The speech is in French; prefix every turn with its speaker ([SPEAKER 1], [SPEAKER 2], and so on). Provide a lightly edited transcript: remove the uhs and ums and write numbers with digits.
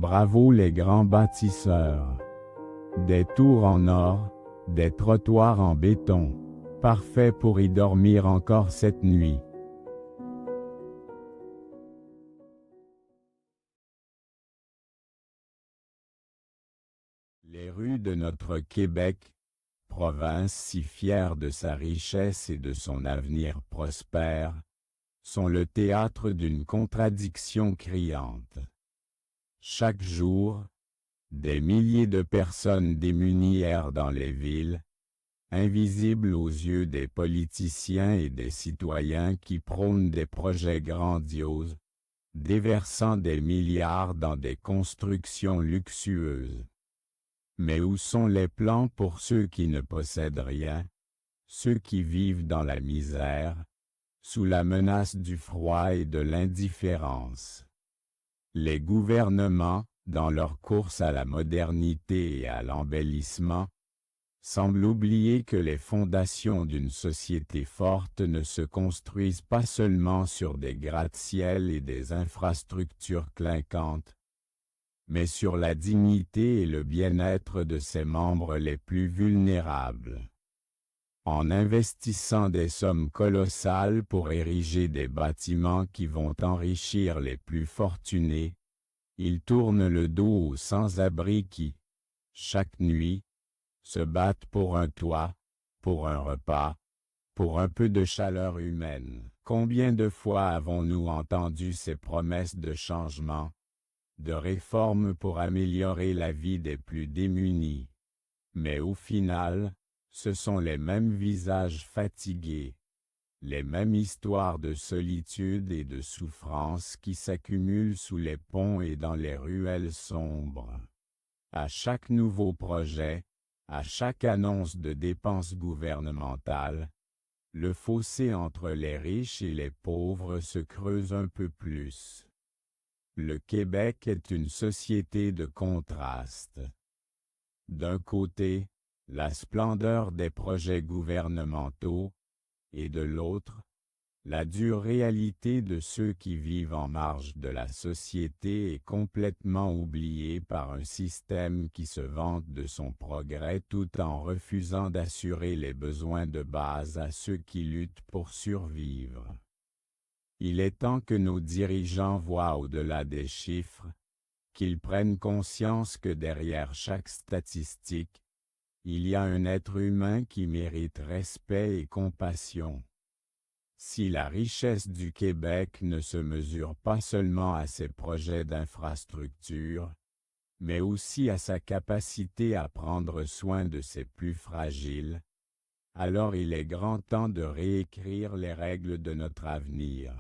[SPEAKER 1] Bravo les grands bâtisseurs! Des tours en or, des trottoirs en béton, parfait pour y dormir encore cette nuit. Les rues de notre Québec, province si fière de sa richesse et de son avenir prospère, sont le théâtre d'une contradiction criante. Chaque jour, des milliers de personnes démunies errent dans les villes, invisibles aux yeux des politiciens et des citoyens qui prônent des projets grandioses, déversant des milliards dans des constructions luxueuses. Mais où sont les plans pour ceux qui ne possèdent rien, ceux qui vivent dans la misère, sous la menace du froid et de l'indifférence? Les gouvernements, dans leur course à la modernité et à l'embellissement, semblent oublier que les fondations d'une société forte ne se construisent pas seulement sur des gratte-ciel et des infrastructures clinquantes, mais sur la dignité et le bien-être de ses membres les plus vulnérables. En investissant des sommes colossales pour ériger des bâtiments qui vont enrichir les plus fortunés, ils tournent le dos aux sans-abri qui, chaque nuit, se battent pour un toit, pour un repas, pour un peu de chaleur humaine. Combien de fois avons-nous entendu ces promesses de changement, de réformes pour améliorer la vie des plus démunis? Mais au final, ce sont les mêmes visages fatigués, les mêmes histoires de solitude et de souffrance qui s'accumulent sous les ponts et dans les ruelles sombres. À chaque nouveau projet, à chaque annonce de dépenses gouvernementales, le fossé entre les riches et les pauvres se creuse un peu plus. Le Québec est une société de contrastes. D'un côté, la splendeur des projets gouvernementaux, et de l'autre, la dure réalité de ceux qui vivent en marge de la société est complètement oubliée par un système qui se vante de son progrès tout en refusant d'assurer les besoins de base à ceux qui luttent pour survivre. Il est temps que nos dirigeants voient au-delà des chiffres, qu'ils prennent conscience que derrière chaque statistique, il y a un être humain qui mérite respect et compassion. Si la richesse du Québec ne se mesure pas seulement à ses projets d'infrastructure, mais aussi à sa capacité à prendre soin de ses plus fragiles, alors il est grand temps de réécrire les règles de notre avenir.